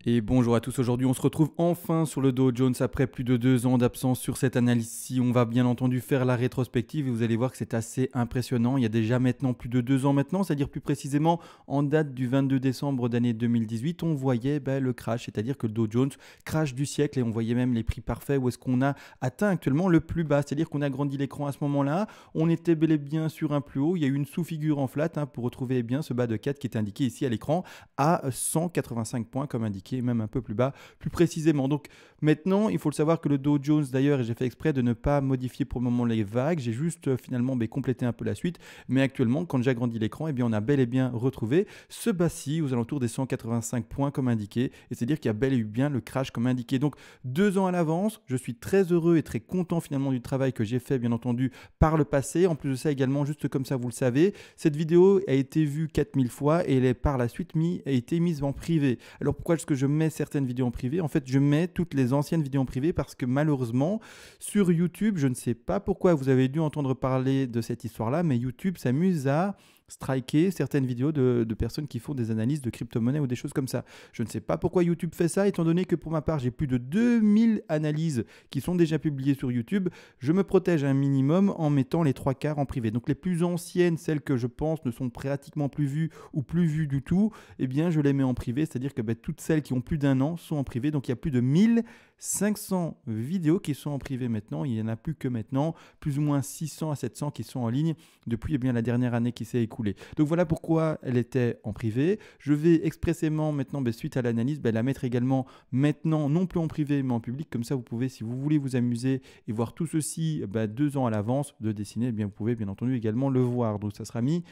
Et bonjour à tous, aujourd'hui on se retrouve enfin sur le Dow Jones après plus de 2 ans d'absence sur cette analyse-ci. On va bien entendu faire la rétrospective et vous allez voir que c'est assez impressionnant. Il y a déjà maintenant plus de 2 ans maintenant, c'est-à-dire plus précisément en date du 22 décembre d'année 2018, on voyait le crash, c'est-à-dire que le Dow Jones crash du siècle et on voyait même les prix parfaits où est-ce qu'on a atteint actuellement le plus bas, c'est-à-dire qu'on a grandi l'écran à ce moment-là, on était bel et bien sur un plus haut, il y a eu une sous-figure en flat pour retrouver bien ce bas de 4 qui est indiqué ici à l'écran à 185 points comme indiqué, même un peu plus bas, plus précisément. Donc maintenant, il faut le savoir que le Dow Jones, d'ailleurs, et j'ai fait exprès de ne pas modifier pour le moment les vagues, j'ai juste finalement complété un peu la suite, mais actuellement, quand j'agrandis l'écran, on a bel et bien retrouvé ce bas-ci aux alentours des 185 points comme indiqué, et c'est-à-dire qu'il y a bel et bien le crash comme indiqué. Donc 2 ans à l'avance, je suis très heureux et très content finalement du travail que j'ai fait, bien entendu, par le passé. En plus de ça également, juste comme ça, vous le savez, cette vidéo a été vue 4000 fois et elle est par la suite a été mise en privé. Alors pourquoi est-ce que je mets certaines vidéos en privé? En fait, je mets toutes les anciennes vidéos en privé parce que malheureusement, sur YouTube, je ne sais pas pourquoi vous avez dû entendre parler de cette histoire-là, mais YouTube s'amuse à striker certaines vidéos de personnes qui font des analyses de crypto-monnaies ou des choses comme ça. Je ne sais pas pourquoi YouTube fait ça, étant donné que pour ma part, j'ai plus de 2000 analyses qui sont déjà publiées sur YouTube. Je me protège un minimum en mettant les 3/4 en privé. Donc les plus anciennes, celles que je pense ne sont pratiquement plus vues ou plus vues du tout, je les mets en privé, c'est-à-dire que toutes celles qui ont plus d'un an sont en privé. Donc il y a plus de 1500 vidéos qui sont en privé maintenant. Il n'y en a plus que maintenant, plus ou moins 600 à 700 qui sont en ligne depuis la dernière année qui s'est écoulée. Donc voilà pourquoi elle était en privé. Je vais expressément maintenant, suite à l'analyse, la mettre également maintenant, non plus en privé mais en public. Comme ça, vous pouvez, si vous voulez vous amuser et voir tout ceci 2 ans à l'avance de dessiner, vous pouvez bien entendu également le voir. Donc ça sera mis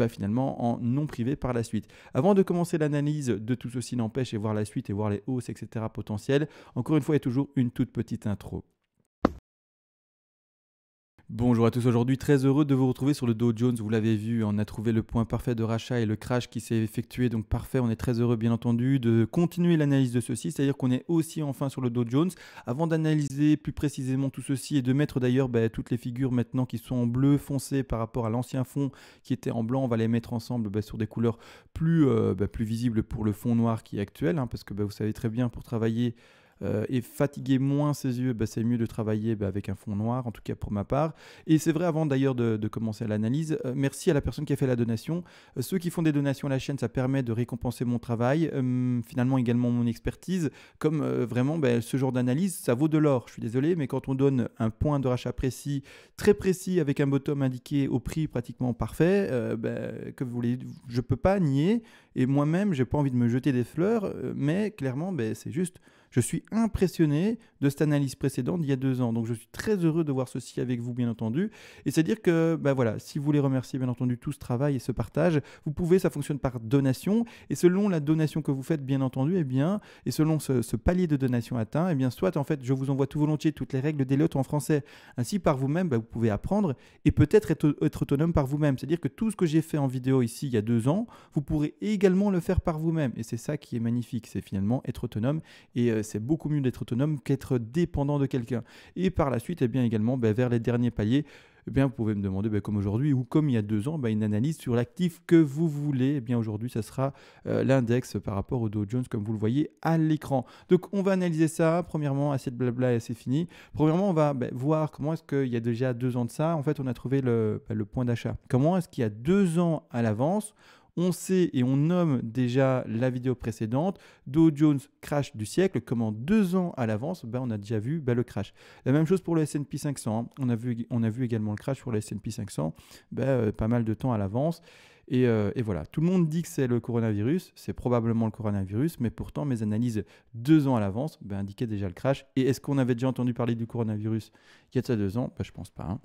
finalement en non privé par la suite. Avant de commencer l'analyse de tout ceci n'empêche et voir la suite et voir les hausses, etc. potentielles, encore une fois, il y a toujours une toute petite intro. Bonjour à tous, aujourd'hui très heureux de vous retrouver sur le Dow Jones, vous l'avez vu, on a trouvé le point parfait de rachat et le crash qui s'est effectué, donc parfait, on est très heureux bien entendu de continuer l'analyse de ceci, c'est-à-dire qu'on est aussi enfin sur le Dow Jones. Avant d'analyser plus précisément tout ceci et de mettre d'ailleurs toutes les figures maintenant qui sont en bleu foncé par rapport à l'ancien fond qui était en blanc, on va les mettre ensemble sur des couleurs plus visibles pour le fond noir qui est actuel, parce que vous savez très bien pour travailler et fatiguer moins ses yeux, c'est mieux de travailler avec un fond noir, en tout cas pour ma part. Et c'est vrai, avant d'ailleurs de commencer l'analyse, merci à la personne qui a fait la donation. Ceux qui font des donations à la chaîne, ça permet de récompenser mon travail, finalement également mon expertise, comme vraiment ce genre d'analyse, ça vaut de l'or. Je suis désolé, mais quand on donne un point de rachat précis, très précis, avec un bottom indiqué au prix pratiquement parfait, que vous voulez, je ne peux pas nier, et moi-même, je n'ai pas envie de me jeter des fleurs, mais clairement, c'est juste... Je suis impressionné de cette analyse précédente d'il y a 2 ans. Donc, je suis très heureux de voir ceci avec vous, bien entendu. Et c'est-à-dire que, voilà, si vous voulez remercier, bien entendu, tout ce travail et ce partage, vous pouvez, ça fonctionne par donation. Et selon la donation que vous faites, bien entendu, et selon ce palier de donation atteint, soit, en fait, je vous envoie tout volontiers toutes les règles des lots en français. Ainsi, par vous-même, vous pouvez apprendre et peut-être être autonome par vous-même. C'est-à-dire que tout ce que j'ai fait en vidéo ici, il y a 2 ans, vous pourrez également le faire par vous-même. Et c'est ça qui est magnifique, c'est finalement être autonome. Et c'est beaucoup mieux d'être autonome qu'être dépendant de quelqu'un. Et par la suite, également, vers les derniers paliers, vous pouvez me demander, comme aujourd'hui ou comme il y a 2 ans, une analyse sur l'actif que vous voulez. Aujourd'hui, ça sera l'index par rapport au Dow Jones, comme vous le voyez à l'écran. Donc, on va analyser ça. Premièrement, assez de blabla et c'est fini. Premièrement, on va voir comment est-ce qu'il y a déjà 2 ans de ça. En fait, on a trouvé le point d'achat. Comment est-ce qu'il y a 2 ans à l'avance, on sait et on nomme déjà la vidéo précédente, Dow Jones crash du siècle, comme en 2 ans à l'avance, on a déjà vu le crash. La même chose pour le S&P 500, on a vu également le crash pour le S&P 500, pas mal de temps à l'avance. Et voilà, tout le monde dit que c'est le coronavirus, c'est probablement le coronavirus, mais pourtant mes analyses 2 ans à l'avance indiquaient déjà le crash. Et est-ce qu'on avait déjà entendu parler du coronavirus il y a de ça 2 ans? Je pense pas.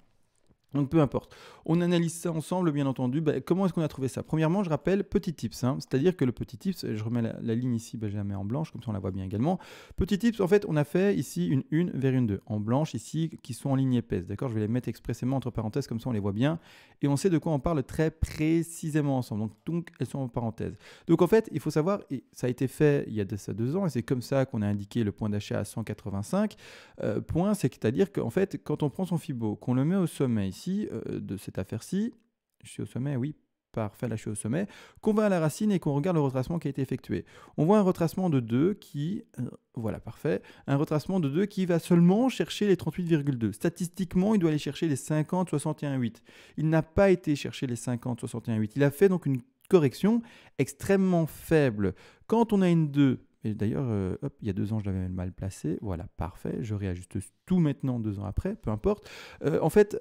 Donc peu importe. On analyse ça ensemble, bien entendu. Comment est-ce qu'on a trouvé ça? Premièrement, je rappelle, petit tips. C'est-à-dire que le petit tips, je remets la ligne ici, je la mets en blanche, comme ça on la voit bien également. Petit tips, en fait, on a fait ici une 1 vers une 2, en blanche ici, qui sont en ligne épaisse. D'accord? Je vais les mettre expressément entre parenthèses, comme ça on les voit bien. Et on sait de quoi on parle très précisément ensemble. Donc elles sont en parenthèses. Donc en fait, il faut savoir, et ça a été fait il y a de ça 2 ans, et c'est comme ça qu'on a indiqué le point d'achat à 185 points. C'est-à-dire qu'en fait, quand on prend son Fibo, qu'on le met au sommet ici, de cette affaire-ci, je suis au sommet, oui, parfait, là je suis au sommet, qu'on va à la racine et qu'on regarde le retracement qui a été effectué. On voit un retracement de 2 qui, voilà, parfait, un retracement de 2 qui va seulement chercher les 38,2. Statistiquement, il doit aller chercher les 50, 61,8. Il n'a pas été chercher les 50, 61,8. Il a fait donc une correction extrêmement faible. Quand on a une 2, et d'ailleurs, hop, il y a 2 ans, je l'avais mal placé. Voilà, parfait. Je réajuste tout maintenant, 2 ans après, peu importe. En fait,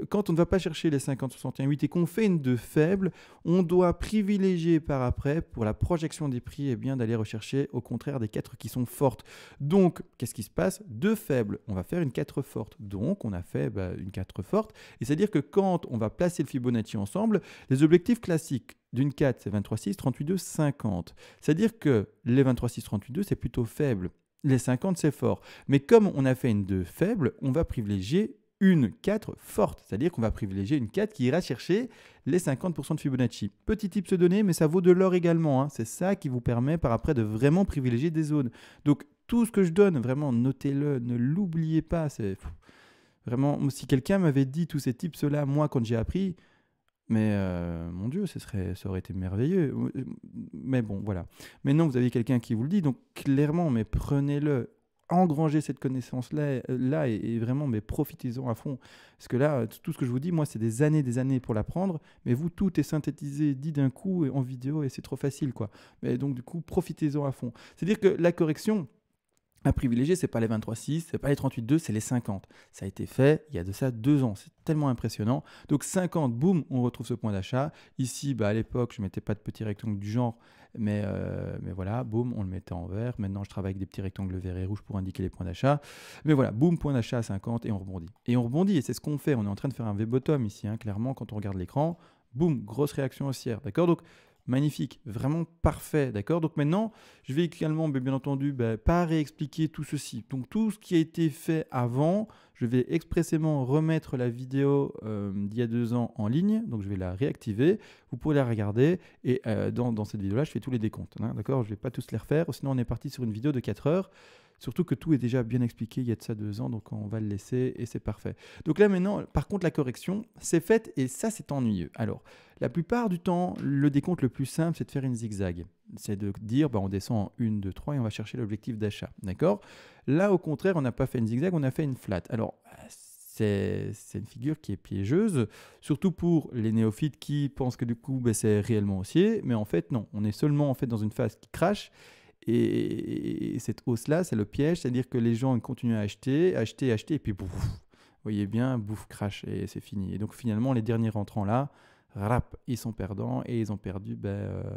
quand on ne va pas chercher les 50, 61,8 et qu'on fait une 2 faible, on doit privilégier par après, pour la projection des prix, eh bien, d'aller rechercher au contraire des 4 qui sont fortes. Donc, qu'est-ce qui se passe? 2 faibles, on va faire une 4 forte. Donc, on a fait une 4 forte. Et c'est-à-dire que quand on va placer le Fibonacci ensemble, les objectifs classiques d'une 4, c'est 23,6, 38,2, 50. C'est-à-dire que les 23,6, 38,2, c'est plutôt faible. Les 50, c'est fort. Mais comme on a fait une 2 faible, on va privilégier une 4 forte. C'est-à-dire qu'on va privilégier une 4 qui ira chercher les 50% de Fibonacci. Petit tip se donner, mais ça vaut de l'or également. Hein. C'est ça qui vous permet par après de vraiment privilégier des zones. Donc, tout ce que je donne, vraiment, notez-le, ne l'oubliez pas. C'est vraiment, si quelqu'un m'avait dit tous ces tips-là, moi, quand j'ai appris... Mais mon Dieu, ça aurait été merveilleux. Mais bon, voilà. Maintenant, vous avez quelqu'un qui vous le dit, donc clairement, mais prenez-le, engrangez cette connaissance-là et vraiment, mais profitez-en à fond. Parce que là, tout ce que je vous dis, moi, c'est des années pour l'apprendre. Mais vous, tout est synthétisé, dit d'un coup, en vidéo, et c'est trop facile, quoi. Mais donc, du coup, profitez-en à fond. C'est-à-dire que la correction... à privilégier, ce n'est pas les 23,6, ce n'est pas les 38,2, c'est les 50. Ça a été fait il y a de ça 2 ans. C'est tellement impressionnant. Donc 50, boum, on retrouve ce point d'achat. Ici, à l'époque, je ne mettais pas de petits rectangles du genre, mais voilà, boum, on le mettait en vert. Maintenant, je travaille avec des petits rectangles verts et rouges pour indiquer les points d'achat. Mais voilà, boum, point d'achat à 50 et on rebondit. Et on rebondit, et c'est ce qu'on fait. On est en train de faire un V-bottom ici, hein, clairement, quand on regarde l'écran. Boum, grosse réaction haussière. D'accord? Donc, magnifique, vraiment parfait, d'accord? Donc maintenant, je vais également, bien entendu, pas réexpliquer tout ceci. Donc tout ce qui a été fait avant, je vais expressément remettre la vidéo d'il y a 2 ans en ligne. Donc je vais la réactiver, vous pourrez la regarder. Et dans cette vidéo-là, je fais tous les décomptes, hein, d'accord? Je ne vais pas tous les refaire, sinon on est parti sur une vidéo de 4 heures. Surtout que tout est déjà bien expliqué il y a de ça 2 ans, donc on va le laisser et c'est parfait. Donc là maintenant, par contre, la correction, c'est faite et ça, c'est ennuyeux. Alors, la plupart du temps, le décompte le plus simple, c'est de faire une zigzag. C'est de dire, on descend en 1, 2, 3 et on va chercher l'objectif d'achat. D'accord? Là, au contraire, on n'a pas fait une zigzag, on a fait une flat. Alors, c'est une figure qui est piégeuse, surtout pour les néophytes qui pensent que du coup, c'est réellement haussier. Mais en fait, non. On est seulement en fait dans une phase qui crache. Et cette hausse-là, c'est le piège, c'est-à-dire que les gens continuent à acheter, et puis bouf, vous voyez bien, bouf, crash, et c'est fini. Et donc finalement, les derniers rentrants là, rap, ils sont perdants, et ils ont perdu, 2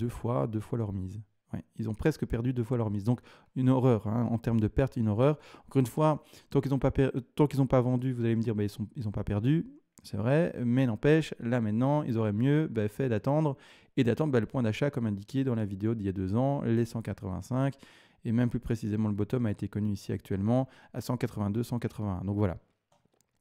fois leur mise. Ouais, ils ont presque perdu 2 fois leur mise. Donc une horreur, hein, en termes de perte, une horreur. Encore une fois, tant qu'ils n'ont pas vendu, vous allez me dire, ils n'ont pas perdu. C'est vrai, mais n'empêche, là maintenant, ils auraient mieux fait d'attendre le point d'achat comme indiqué dans la vidéo d'il y a 2 ans, les 185, et même plus précisément le bottom a été connu ici actuellement à 182, 181. Donc voilà.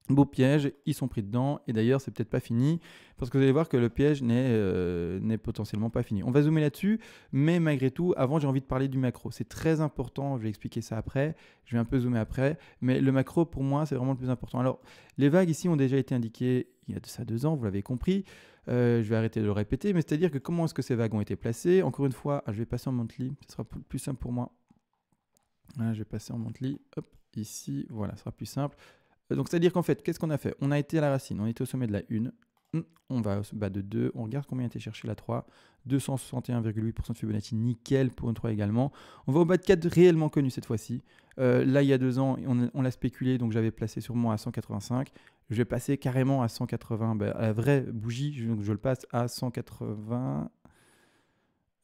Beau piège, ils sont pris dedans, et d'ailleurs c'est peut-être pas fini, parce que vous allez voir que le piège n'est potentiellement pas fini. On va zoomer là-dessus, mais malgré tout, avant j'ai envie de parler du macro. C'est très important, je vais expliquer ça après, je vais un peu zoomer après, mais le macro pour moi c'est vraiment le plus important. Alors les vagues ici ont déjà été indiquées il y a de ça 2 ans, vous l'avez compris, je vais arrêter de le répéter, mais c'est-à-dire que comment est-ce que ces vagues ont été placées? Encore une fois, je vais passer en monthly, ce sera plus simple pour moi. Voilà, je vais passer en monthly, hop, ici, voilà, ce sera plus simple. Donc, c'est-à-dire qu'en fait, qu'est-ce qu'on a fait? On a été à la racine, on était au sommet de la 1, on va au bas de 2, on regarde combien a été cherché la 3, 261,8% de Fibonacci, nickel pour une 3 également. On va au bas de 4, réellement connu cette fois-ci. Là, il y a 2 ans, on l'a spéculé, donc j'avais placé sur moi à 185. Je vais passer carrément à 180, à la vraie bougie, je le passe à 180...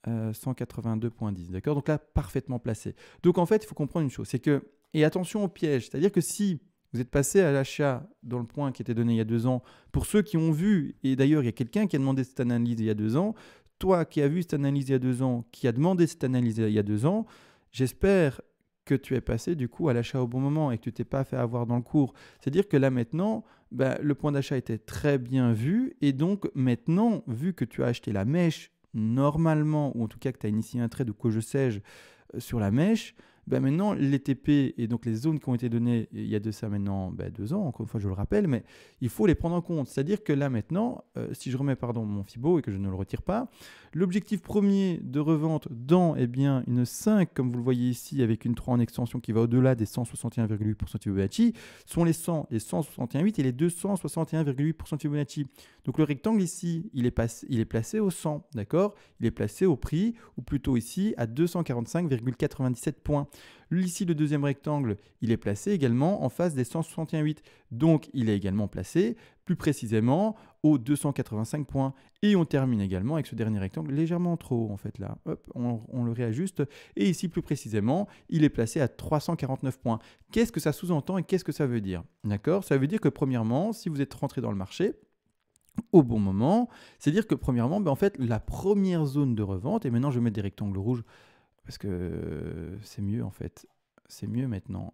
182,10, d'accord? Donc là, parfaitement placé. Donc en fait, il faut comprendre une chose, c'est que, et attention au piège, c'est-à-dire que si vous êtes passé à l'achat dans le point qui était donné il y a 2 ans, pour ceux qui ont vu, et d'ailleurs il y a quelqu'un qui a demandé cette analyse il y a 2 ans, toi qui as vu cette analyse il y a 2 ans, qui a demandé cette analyse il y a 2 ans, j'espère que tu es passé du coup à l'achat au bon moment et que tu t'es pas fait avoir dans le cours. C'est-à-dire que là maintenant, le point d'achat était très bien vu, et donc maintenant, vu que tu as acheté la mèche normalement, ou en tout cas que tu as initié un trade ou que je sais-je sur la mèche, ben maintenant, les TP et donc les zones qui ont été données il y a de ça maintenant 2 ans, encore une fois, je le rappelle, mais il faut les prendre en compte. C'est-à-dire que là, maintenant, si je remets mon Fibo et que je ne le retire pas, l'objectif premier de revente dans une 5, comme vous le voyez ici, avec une 3 en extension qui va au-delà des 161,8% de Fibonacci, sont les 100, les 161,8 et les 261,8% de Fibonacci. Donc le rectangle ici, il est placé au 100, d'accord? Il est placé au prix, ou plutôt ici, à 245,97 points. Ici, le deuxième rectangle, il est placé également en face des 161,8. Donc, il est également placé plus précisément aux 285 points. Et on termine également avec ce dernier rectangle légèrement trop haut, en fait, là. Hop, on le réajuste. Et ici, plus précisément, il est placé à 349 points. Qu'est-ce que ça sous-entend et qu'est-ce que ça veut dire? D'accord? Ça veut dire que, premièrement, si vous êtes rentré dans le marché, au bon moment, c'est-à-dire que premièrement, en fait, la première zone de revente, et maintenant je vais mettre des rectangles rouges parce que c'est mieux en fait, c'est mieux maintenant,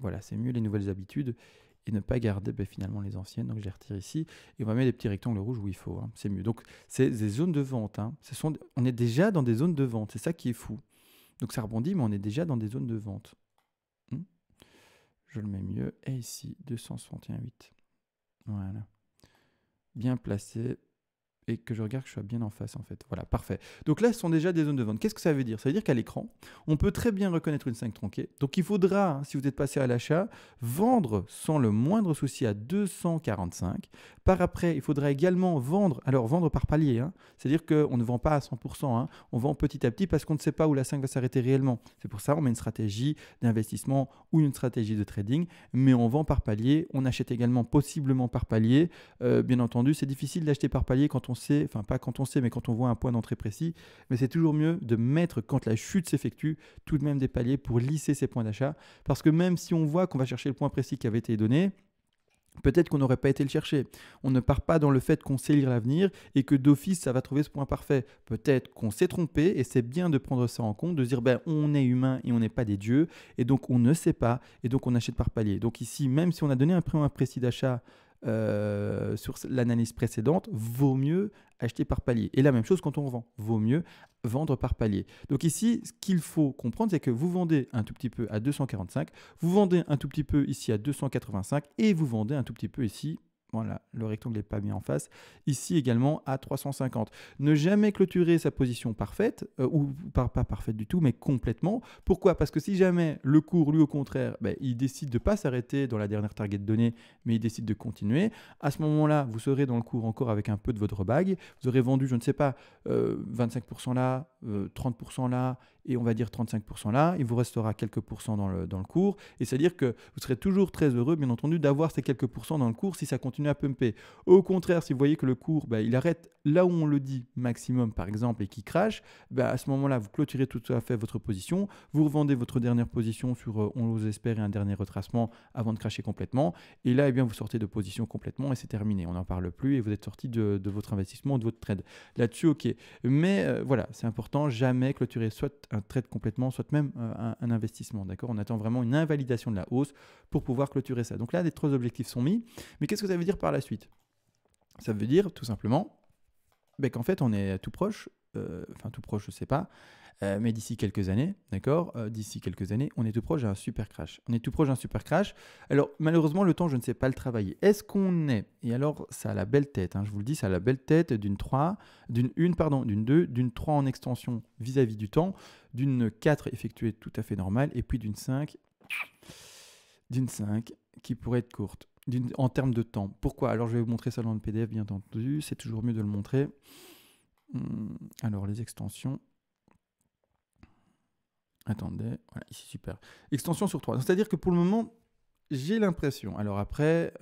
voilà, c'est mieux les nouvelles habitudes et ne pas garder finalement les anciennes, donc je les retire ici et on va mettre des petits rectangles rouges où il faut, hein, c'est mieux. Donc c'est des zones de vente, hein. On est déjà dans des zones de vente, c'est ça qui est fou. Donc ça rebondit, mais on est déjà dans des zones de vente. Je le mets mieux, et ici, 261,8, voilà. Bien placé et que je regarde que je sois bien en face en fait. Voilà, parfait. Donc là, ce sont déjà des zones de vente. Qu'est-ce que ça veut dire? Ça veut dire qu'à l'écran, on peut très bien reconnaître une 5 tronquée. Donc il faudra, si vous êtes passé à l'achat, vendre sans le moindre souci à 245. Par après, il faudra également vendre, alors vendre par palier, hein. C'est-à-dire qu'on ne vend pas à 100%, hein. On vend petit à petit parce qu'on ne sait pas où la 5 va s'arrêter réellement. C'est pour ça qu'on met une stratégie d'investissement ou une stratégie de trading, mais on vend par palier. On achète également possiblement par palier. Bien entendu, c'est difficile d'acheter par palier quand on sait, enfin pas quand on sait, mais quand on voit un point d'entrée précis. Mais c'est toujours mieux de mettre, quand la chute s'effectue, tout de même des paliers pour lisser ces points d'achat. Parce que même si on voit qu'on va chercher le point précis qui avait été donné, peut-être qu'on n'aurait pas été le chercher. On ne part pas dans le fait qu'on sait lire l'avenir et que d'office, ça va trouver ce point parfait. Peut-être qu'on s'est trompé et c'est bien de prendre ça en compte, de se dire on est humain et on n'est pas des dieux et donc on ne sait pas et donc on achète par palier. Donc ici, même si on a donné un point précis d'achat sur l'analyse précédente, vaut mieux acheter par palier. Et la même chose quand on vend, vaut mieux vendre par palier. Donc ici, ce qu'il faut comprendre, c'est que vous vendez un tout petit peu à 245, vous vendez un tout petit peu ici à 285 et vous vendez un tout petit peu ici. Voilà, le rectangle n'est pas mis en face. Ici également à 350. Ne jamais clôturer sa position parfaite, ou pas parfaite du tout, mais complètement. Pourquoi? Parce que si jamais le cours, lui au contraire, il décide de ne pas s'arrêter dans la dernière target donnée, mais il décide de continuer, à ce moment-là, vous serez dans le cours encore avec un peu de votre bague. Vous aurez vendu, je ne sais pas, 25% là, 30% là, et on va dire 35% là. Il vous restera quelques pourcents dans le cours. Et c'est-à-dire que vous serez toujours très heureux, bien entendu, d'avoir ces quelques pourcents dans le cours si ça continue à pumper. Au contraire, si vous voyez que le cours, il arrête là où on le dit maximum, par exemple, et qu'il crache, à ce moment-là, vous clôturez tout à fait votre position. Vous revendez votre dernière position sur, on vous espère, un dernier retracement avant de cracher complètement. Et là, vous sortez de position complètement et c'est terminé. On n'en parle plus et vous êtes sorti de votre investissement ou de votre trade. Là-dessus, ok. Mais voilà, c'est important, jamais clôturer soit un trade complètement, soit même un investissement. D'accord? On attend vraiment une invalidation de la hausse pour pouvoir clôturer ça. Donc là, les 3 objectifs sont mis. Mais qu'est-ce que ça veut dire par la suite? Ça veut dire tout simplement qu'en fait, on est tout proche, enfin tout proche, je ne sais pas, mais d'ici quelques années, d'accord, d'ici quelques années, on est tout proche d'un super crash. On est tout proche d'un super crash. Alors, malheureusement, le temps, je ne sais pas le travailler. Est-ce qu'on est, et alors, ça a la belle tête, hein, je vous le dis, ça a la belle tête d'une 3, d'une 2, d'une 3 en extension vis-à-vis du temps, d'une 4 effectuée tout à fait normale, et puis d'une 5 qui pourrait être courte. En termes de temps. Pourquoi? Alors, je vais vous montrer ça dans le PDF, bien entendu. C'est toujours mieux de le montrer. Alors, les extensions. Attendez. Voilà, ici, super. Extension sur 3. C'est-à-dire que pour le moment, j'ai l'impression. Alors après,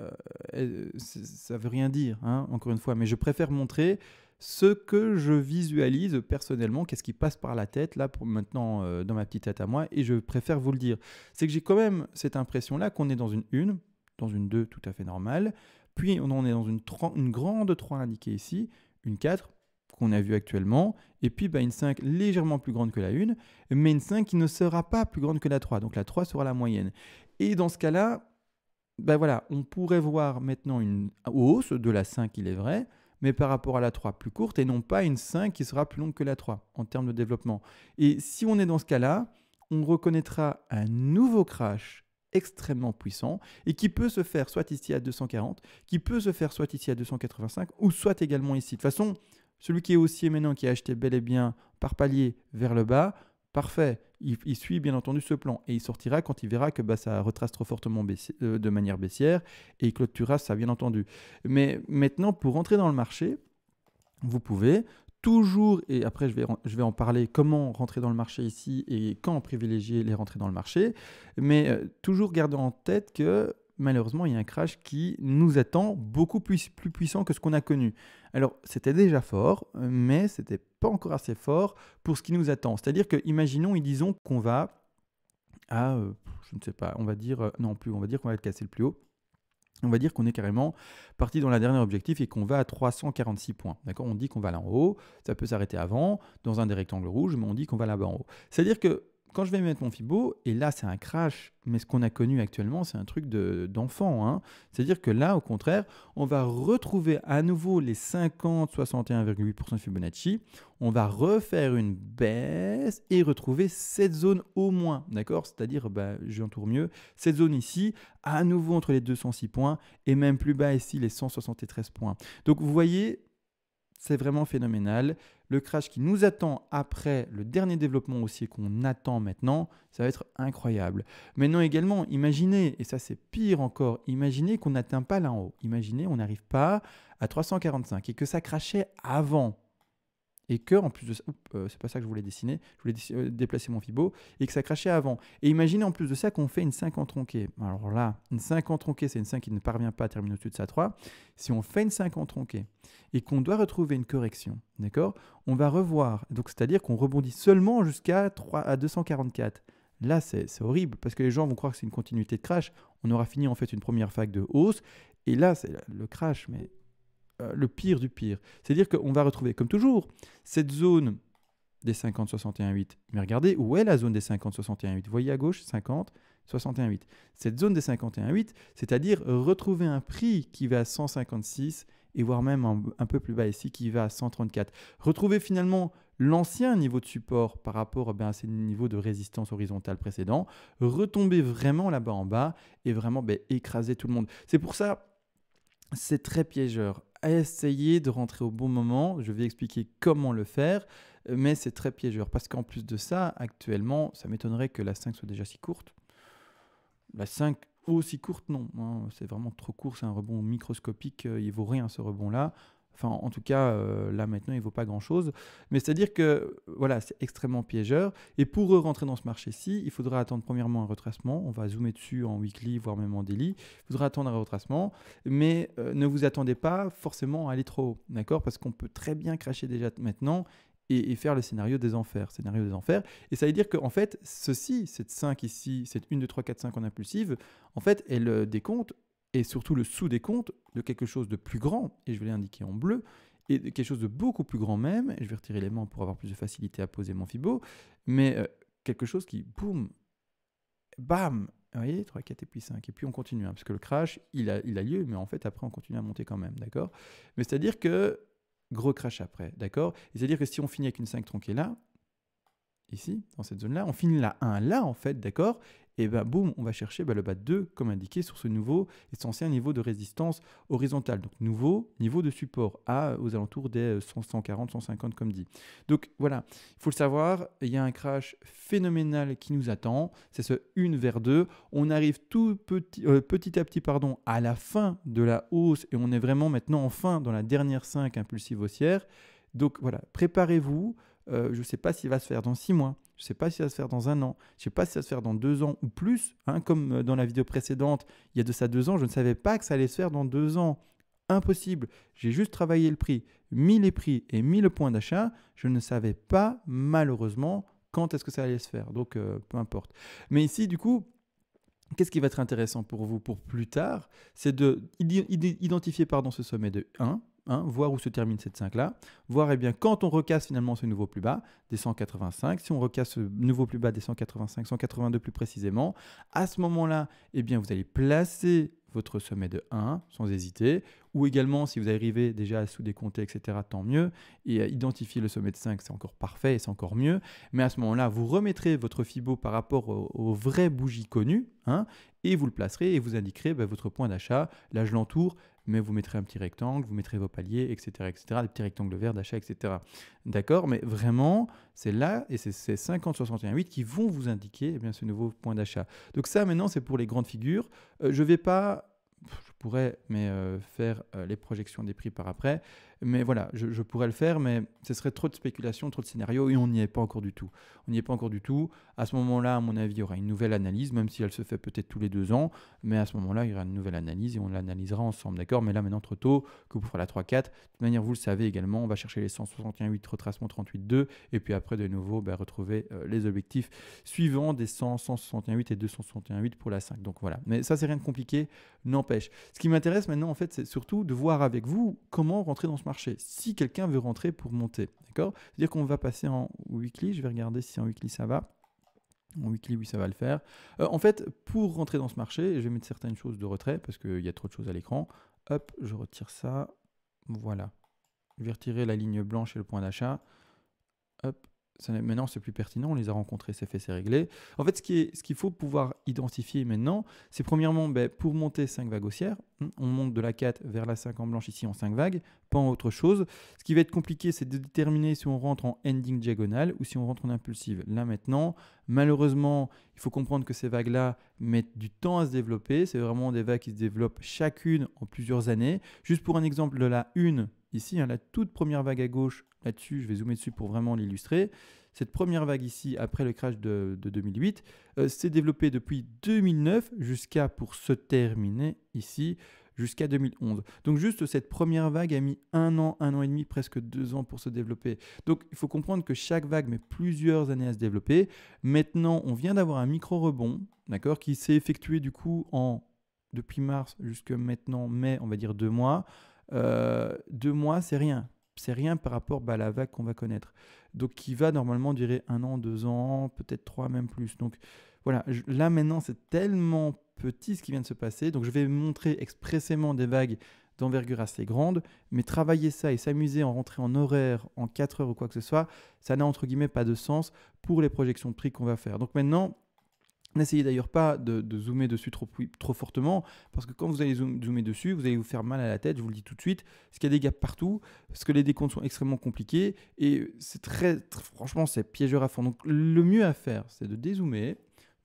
ça ne veut rien dire, hein, encore une fois. Mais je préfère montrer ce que je visualise personnellement, qu'est-ce qui passe par la tête, là, pour maintenant, dans ma petite tête à moi. Et je préfère vous le dire. C'est que j'ai quand même cette impression-là qu'on est dans une 1, dans une 2 tout à fait normale, puis on en est dans une grande 3 indiquée ici, une 4 qu'on a vue actuellement, et puis une 5 légèrement plus grande que la 1, mais une 5 qui ne sera pas plus grande que la 3, donc la 3 sera la moyenne. Et dans ce cas-là, voilà, on pourrait voir maintenant une hausse de la 5, il est vrai, mais par rapport à la 3 plus courte, et non pas une 5 qui sera plus longue que la 3 en termes de développement. Et si on est dans ce cas-là, on reconnaîtra un nouveau crash extrêmement puissant et qui peut se faire soit ici à 240, qui peut se faire soit ici à 285 ou soit également ici. De toute façon, celui qui est haussier maintenant, qui a acheté bel et bien par palier vers le bas, parfait, il suit bien entendu ce plan et il sortira quand il verra que ça retrace trop fortement de manière baissière et il clôturera ça bien entendu. Mais maintenant, pour rentrer dans le marché, vous pouvez toujours, et après je vais en parler, comment rentrer dans le marché ici et quand privilégier les rentrées dans le marché, mais toujours garder en tête que malheureusement, il y a un crash qui nous attend beaucoup plus puissant que ce qu'on a connu. Alors, c'était déjà fort, mais ce n'était pas encore assez fort pour ce qui nous attend. C'est-à-dire que, imaginons et disons qu'on va à, je ne sais pas, on va dire, non plus, on va dire qu'on va être cassé le plus haut. On va dire qu'on est carrément parti dans la dernière objectif et qu'on va à 346 points. D'accord ? On dit qu'on va là en haut, ça peut s'arrêter avant, dans un des rectangles rouges, mais on dit qu'on va là-bas en haut. C'est-à-dire que quand je vais mettre mon Fibo, et là c'est un crash, mais ce qu'on a connu actuellement, c'est un truc d'enfant. Hein. C'est-à-dire que là, au contraire, on va retrouver à nouveau les 50-61,8% de Fibonacci, on va refaire une baisse et retrouver cette zone au moins, d'accord ? C'est-à-dire, j'entoure mieux, cette zone ici, à nouveau entre les 206 points, et même plus bas ici, les 173 points. Donc vous voyez, c'est vraiment phénoménal. Le crash qui nous attend après le dernier développement haussier qu'on attend maintenant, ça va être incroyable. Maintenant également, imaginez, et ça c'est pire encore, imaginez qu'on n'atteint pas là en haut. Imaginez on n'arrive pas à 345 et que ça crachait avant. Et que, en plus de ça, c'est pas ça que je voulais dessiner, je voulais déplacer mon Fibo, et que ça crachait avant. Et imaginez en plus de ça qu'on fait une 5 en tronqué. Alors là, une 5 en tronqué, c'est une 5 qui ne parvient pas à terminer au-dessus de sa 3. Si on fait une 5 en tronqué et qu'on doit retrouver une correction, d'accord, on va revoir. Donc c'est-à-dire qu'on rebondit seulement jusqu'à 244. Là, c'est horrible parce que les gens vont croire que c'est une continuité de crash. On aura fini en fait une première vague de hausse. Et là, c'est le crash, mais le pire du pire. C'est-à-dire qu'on va retrouver, comme toujours, cette zone des 50-61,8. Mais regardez, où est la zone des 50-61,8 ? Vous voyez à gauche, 50-61,8. Cette zone des 51,8, c'est-à-dire retrouver un prix qui va à 156 et voire même un peu plus bas ici, qui va à 134. Retrouver finalement l'ancien niveau de support par rapport à ces niveaux de résistance horizontale précédents, retomber vraiment là-bas en bas et vraiment écraser tout le monde. C'est pour ça, c'est très piégeur. Essayez de rentrer au bon moment. Je vais expliquer comment le faire, mais c'est très piégeur. Parce qu'en plus de ça, actuellement, ça m'étonnerait que la 5 soit déjà si courte. La 5 aussi courte, non. Hein, c'est vraiment trop court. C'est un rebond microscopique. Il ne vaut rien ce rebond-là. Enfin, en tout cas, là maintenant, il ne vaut pas grand-chose. Mais c'est-à-dire que voilà, c'est extrêmement piégeur. Et pour rentrer dans ce marché-ci, il faudra attendre premièrement un retracement. On va zoomer dessus en weekly, voire même en daily. Il faudra attendre un retracement. Mais ne vous attendez pas forcément à aller trop haut. D'accord ? Parce qu'on peut très bien cracher déjà maintenant et faire le scénario des enfers. Et ça veut dire qu'en fait, cette 5 ici, cette 1, 2, 3, 4, 5 en impulsive, en fait, elle décompte. Et surtout le sous-décompte de quelque chose de plus grand, et je vais l'indiquer en bleu, et de quelque chose de beaucoup plus grand même, et je vais retirer les mains pour avoir plus de facilité à poser mon Fibo, mais quelque chose qui, boum, bam, vous voyez, 3, 4 et puis 5, et puis on continue, parce que le crash, il a lieu, mais en fait, après, on continue à monter quand même, d'accord ? Mais c'est-à-dire que, gros crash après, d'accord ? Et c'est-à-dire que si on finit avec une 5 tronquée là, ici, dans cette zone-là, on finit la 1 là, en fait, d'accord ? Et boum, on va chercher le bas de 2, comme indiqué sur ce nouveau et cet ancien niveau de résistance horizontale. Donc, nouveau niveau de support aux alentours des 100, 140, 150, comme dit. Donc, voilà, il faut le savoir, il y a un crash phénoménal qui nous attend. C'est ce 1 vers 2. On arrive petit à petit à la fin de la hausse et on est vraiment maintenant enfin dans la dernière 5 impulsive haussière. Donc, voilà, préparez-vous. Je ne sais pas s'il va se faire dans 6 mois, je ne sais pas si ça va se faire dans 1 an, je ne sais pas si ça va se faire dans 2 ans ou plus, hein, comme dans la vidéo précédente, il y a de ça 2 ans, je ne savais pas que ça allait se faire dans 2 ans. Impossible, j'ai juste travaillé le prix, mis les prix et mis le point d'achat, je ne savais pas malheureusement quand est-ce que ça allait se faire, donc peu importe. Mais ici du coup, qu'est-ce qui va être intéressant pour vous pour plus tard, c'est d'identifier ce sommet de 1, voir où se termine cette 5-là, voir quand on recasse finalement ce nouveau plus bas des 185, si on recasse ce nouveau plus bas des 185, 182 plus précisément, à ce moment-là, vous allez placer votre sommet de 1 sans hésiter, ou également si vous arrivez déjà à sous-décompter, etc., tant mieux, et à identifier le sommet de 5, c'est encore parfait et c'est encore mieux, mais à ce moment-là, vous remettrez votre Fibo par rapport aux vraies bougies connues, hein, et vous le placerez et vous indiquerez votre point d'achat. Là, je l'entoure, mais vous mettrez un petit rectangle, vous mettrez vos paliers, etc., etc., des petits rectangles verts d'achat, etc. D'accord? Mais vraiment, c'est là, et c'est ces 50, 61, 8 qui vont vous indiquer ce nouveau point d'achat. Donc ça, maintenant, c'est pour les grandes figures. Je ne vais pas... Je pourrais faire les projections des prix par après. Mais voilà, je pourrais le faire, mais ce serait trop de spéculation, trop de scénarios, et on n'y est pas encore du tout. On n'y est pas encore du tout. À ce moment-là, à mon avis, il y aura une nouvelle analyse, même si elle se fait peut-être tous les 2 ans. Mais à ce moment-là, il y aura une nouvelle analyse et on l'analysera ensemble, d'accord? Mais là, maintenant, trop tôt, que vous ferez la 3-4. De toute manière, vous le savez également, on va chercher les 161,8 retracement 38,2, et puis après, de nouveau, retrouver les objectifs suivants des 100, 161,8 et 261,8 pour la 5. Donc voilà. Mais ça, c'est rien de compliqué, n'empêche. Ce qui m'intéresse maintenant, en fait, c'est surtout de voir avec vous comment rentrer dans ce marché. Si quelqu'un veut rentrer pour monter, d'accord? C'est-à-dire qu'on va passer en weekly. Je vais regarder si en weekly ça va. En weekly, oui, ça va le faire. En fait, pour rentrer dans ce marché, je vais mettre certaines choses de retrait parce qu'il y a trop de choses à l'écran. Hop, je retire ça. Voilà. Je vais retirer la ligne blanche et le point d'achat. Hop. Maintenant, c'est plus pertinent, on les a rencontrés, c'est fait, c'est réglé. En fait, ce qu'il faut pouvoir identifier maintenant, c'est premièrement, pour monter 5 vagues haussières, on monte de la 4 vers la 5 en blanche ici en 5 vagues, pas en autre chose. Ce qui va être compliqué, c'est de déterminer si on rentre en ending diagonale ou si on rentre en impulsive. Là maintenant, malheureusement, il faut comprendre que ces vagues-là mettent du temps à se développer. C'est vraiment des vagues qui se développent chacune en plusieurs années. Juste pour un exemple de la 1, ici, la toute première vague à gauche, là-dessus, je vais zoomer dessus pour vraiment l'illustrer. Cette première vague ici, après le crash de 2008, s'est développée depuis 2009 jusqu'à, pour se terminer ici, jusqu'à 2011. Donc juste cette première vague a mis 1 an et demi, presque 2 ans pour se développer. Donc il faut comprendre que chaque vague met plusieurs années à se développer. Maintenant, on vient d'avoir un micro-rebond, d'accord, qui s'est effectué du coup depuis mars jusqu'à maintenant mai, on va dire 2 mois. 2 mois, c'est rien. C'est rien par rapport à la vague qu'on va connaître. Donc, qui va normalement durer 1 an, 2 ans, peut-être 3, même plus. Donc, voilà. Là, maintenant, c'est tellement petit ce qui vient de se passer. Donc, je vais montrer expressément des vagues d'envergure assez grande. Mais travailler ça et s'amuser en rentrer en horaire, en 4 heures ou quoi que ce soit, ça n'a entre guillemets pas de sens pour les projections de prix qu'on va faire. Donc, maintenant, n'essayez d'ailleurs pas de zoomer dessus trop fortement, parce que quand vous allez zoomer dessus, vous allez vous faire mal à la tête, je vous le dis tout de suite, parce qu'il y a des gaps partout, parce que les décomptes sont extrêmement compliqués, et c'est franchement, c'est piégeur à fond. Donc le mieux à faire, c'est de dézoomer.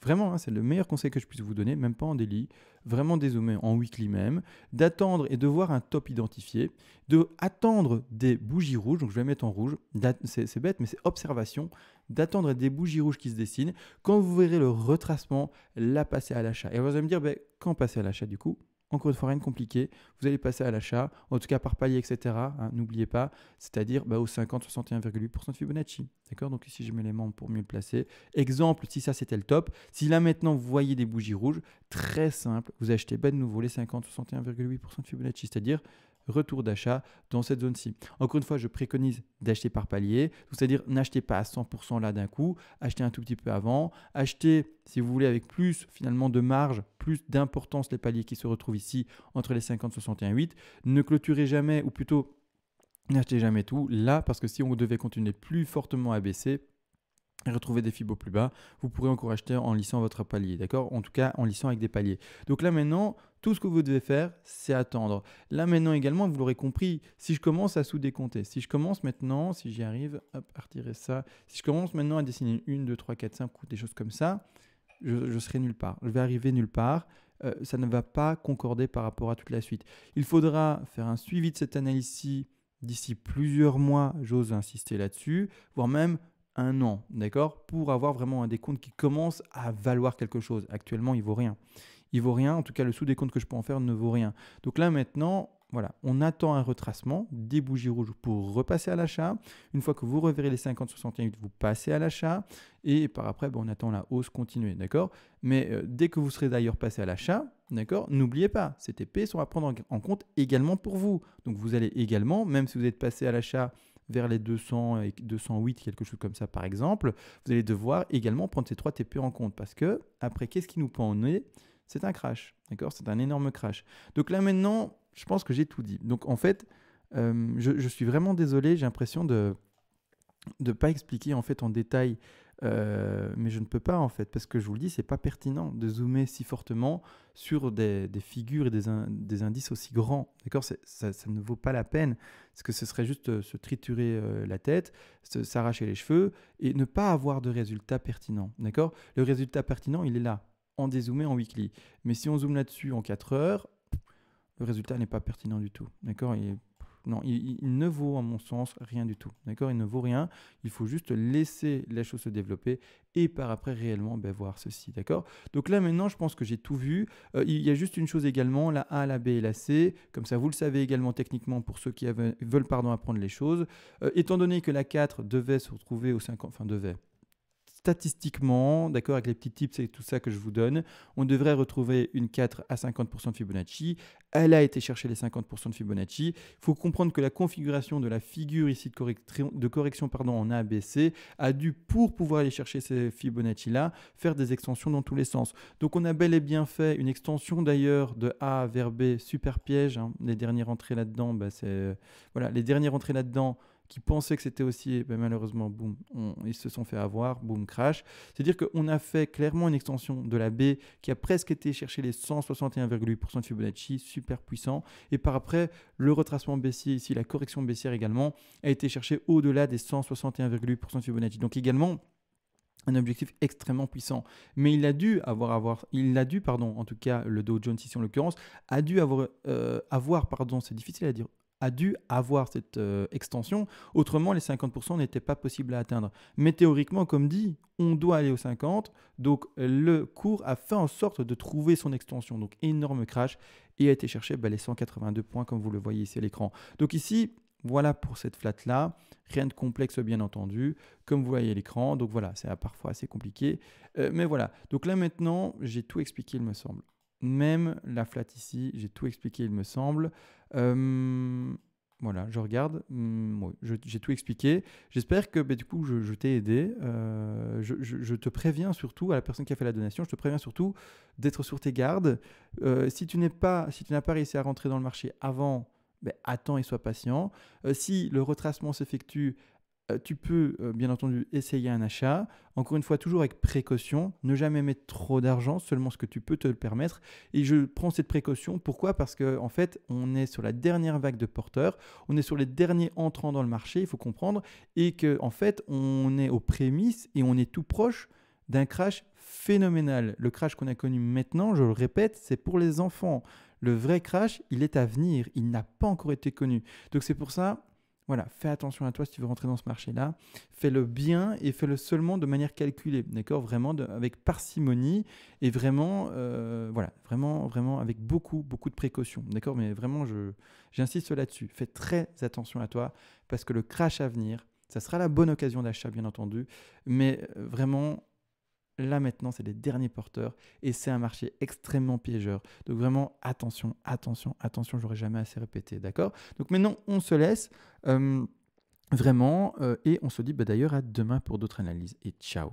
Vraiment, c'est le meilleur conseil que je puisse vous donner, même pas en daily, vraiment dézoomer en weekly même, d'attendre et de voir un top identifié, d'attendre des bougies rouges, donc je vais mettre en rouge, c'est bête, mais c'est observation, d'attendre des bougies rouges qui se dessinent. Quand vous verrez le retracement, là, passer à l'achat. Et vous allez me dire, quand passer à l'achat du coup? Encore une fois, rien de compliqué. Vous allez passer à l'achat, en tout cas par palier, etc. N'oubliez pas, c'est-à-dire au 50, 61,8% de Fibonacci. D'accord? Donc ici, je mets les membres pour mieux le placer. Exemple, si ça c'était le top. Si là maintenant vous voyez des bougies rouges, très simple, vous achetez de nouveau les 50, 61,8% de Fibonacci, c'est-à-dire retour d'achat dans cette zone-ci. Encore une fois, je préconise d'acheter par palier, c'est-à-dire n'achetez pas à 100% là d'un coup, achetez un tout petit peu avant, achetez, si vous voulez, avec plus finalement de marge, plus d'importance les paliers qui se retrouvent ici entre les 50 et 61,8. Ne clôturez jamais, ou plutôt n'achetez jamais tout là, parce que si on devait continuer plus fortement à baisser, et retrouver des fibos plus bas, vous pourrez encore acheter en lissant votre palier, d'accord? En tout cas, en lissant avec des paliers. Donc là maintenant, tout ce que vous devez faire, c'est attendre. Là maintenant également, vous l'aurez compris, si je commence à sous-décompter, si je commence maintenant, si j'y arrive, hop, à retirer ça, si je commence maintenant à dessiner 1, 2, 3, 4, 5 ou des choses comme ça, je serai nulle part. Je vais arriver nulle part. Ça ne va pas concorder par rapport à toute la suite. Il faudra faire un suivi de cette analyse-ci d'ici plusieurs mois, j'ose insister là-dessus, voire même 1 an, d'accord, pour avoir vraiment un décompte qui commence à valoir quelque chose. Actuellement, il vaut rien. Il vaut rien, en tout cas le sous-décompte que je peux en faire ne vaut rien. Donc là maintenant, voilà, on attend un retracement, des bougies rouges pour repasser à l'achat. Une fois que vous reverrez les 50-61,8, vous passez à l'achat. Et par après, on attend la hausse continuer, d'accord? Mais dès que vous serez d'ailleurs passé à l'achat, d'accord, n'oubliez pas, ces TP sont à prendre en compte également pour vous. Donc vous allez également, même si vous êtes passé à l'achat vers les 200 et 208, quelque chose comme ça par exemple, vous allez devoir également prendre ces 3 TP en compte parce que après, qu'est-ce qui nous pend au nez? c'est un crash, d'accord? C'est un énorme crash. Donc là maintenant, je pense que j'ai tout dit. Donc en fait, je suis vraiment désolé, j'ai l'impression de ne pas expliquer en fait en détail, mais je ne peux pas en fait, parce que je vous le dis, c'est pas pertinent de zoomer si fortement sur des figures et des indices aussi grands. D'accord? Ça ne vaut pas la peine, parce que ce serait juste se triturer la tête, s'arracher les cheveux et ne pas avoir de résultat pertinent. D'accord? Le résultat pertinent, il est là, en dézoomé en weekly. Mais si on zoome là-dessus en 4 heures, le résultat n'est pas pertinent du tout. D'accord? Non, il ne vaut, à mon sens, rien du tout. D'accord? Il ne vaut rien. Il faut juste laisser les choses se développer et par après réellement voir ceci. D'accord? Donc là, maintenant, je pense que j'ai tout vu. Il y a juste une chose également, la A, la B et la C. Comme ça, vous le savez également techniquement pour ceux qui veulent apprendre les choses. Étant donné que la 4 devait se retrouver au 50, enfin devait, statistiquement, d'accord, avec les petits tips et tout ça que je vous donne, on devrait retrouver une 4 à 50% de Fibonacci. Elle a été chercher les 50% de Fibonacci. Il faut comprendre que la configuration de la figure ici de correction en ABC a dû, pour pouvoir aller chercher ces Fibonacci-là, faire des extensions dans tous les sens. Donc on a bel et bien fait une extension d'ailleurs de A vers B, super piège. Hein. Les dernières entrées là-dedans, voilà, les dernières entrées là-dedans, qui pensaient que c'était aussi, malheureusement, boum, ils se sont fait avoir, boum, crash. C'est-à-dire qu'on a fait clairement une extension de la B qui a presque été chercher les 161,8% de Fibonacci, super puissant. Et par après, le retracement baissier ici, la correction baissière également, a été chercher au-delà des 161,8% de Fibonacci. Donc également, un objectif extrêmement puissant. Mais il a dû en tout cas, le Dow Jones ici en l'occurrence, a dû avoir, c'est difficile à dire, a dû avoir cette extension. Autrement, les 50% n'étaient pas possibles à atteindre. Mais théoriquement, comme dit, on doit aller aux 50. Donc, le cours a fait en sorte de trouver son extension. Donc, énorme crash et a été chercher les 182 points, comme vous le voyez ici à l'écran. Donc ici, voilà pour cette flat-là. Rien de complexe, bien entendu, comme vous voyez à l'écran. Donc voilà, c'est parfois assez compliqué. Mais voilà. Donc là, maintenant, j'ai tout expliqué, il me semble. Même la flat ici, j'ai tout expliqué, il me semble. Voilà, je regarde. Oui, j'ai tout expliqué. J'espère que du coup, je t'ai aidé. Je te préviens surtout, à la personne qui a fait la donation, je te préviens surtout d'être sur tes gardes. Si tu n'as pas réussi à rentrer dans le marché avant, attends et sois patient. Si le retracement s'effectue, tu peux bien entendu essayer un achat. Encore une fois, toujours avec précaution. Ne jamais mettre trop d'argent, seulement ce que tu peux te le permettre. Et je prends cette précaution. Pourquoi? Parce qu'en fait, on est sur la dernière vague de porteurs. On est sur les derniers entrants dans le marché, il faut comprendre. Et qu'en fait, on est aux prémices et on est tout proche d'un crash phénoménal. Le crash qu'on a connu maintenant, je le répète, c'est pour les enfants. Le vrai crash, il est à venir. Il n'a pas encore été connu. Donc c'est pour ça... Voilà, fais attention à toi si tu veux rentrer dans ce marché-là. Fais-le bien et fais-le seulement de manière calculée, d'accord? Vraiment avec parcimonie et vraiment, vraiment avec beaucoup de précautions, d'accord? Mais vraiment, j'insiste là-dessus. Fais très attention à toi parce que le crash à venir, ça sera la bonne occasion d'achat, bien entendu. Mais vraiment, là maintenant, c'est les derniers porteurs et c'est un marché extrêmement piégeur. Donc vraiment, attention, j'aurais jamais assez répété, d'accord? Donc maintenant, on se laisse vraiment et on se dit d'ailleurs à demain pour d'autres analyses et ciao.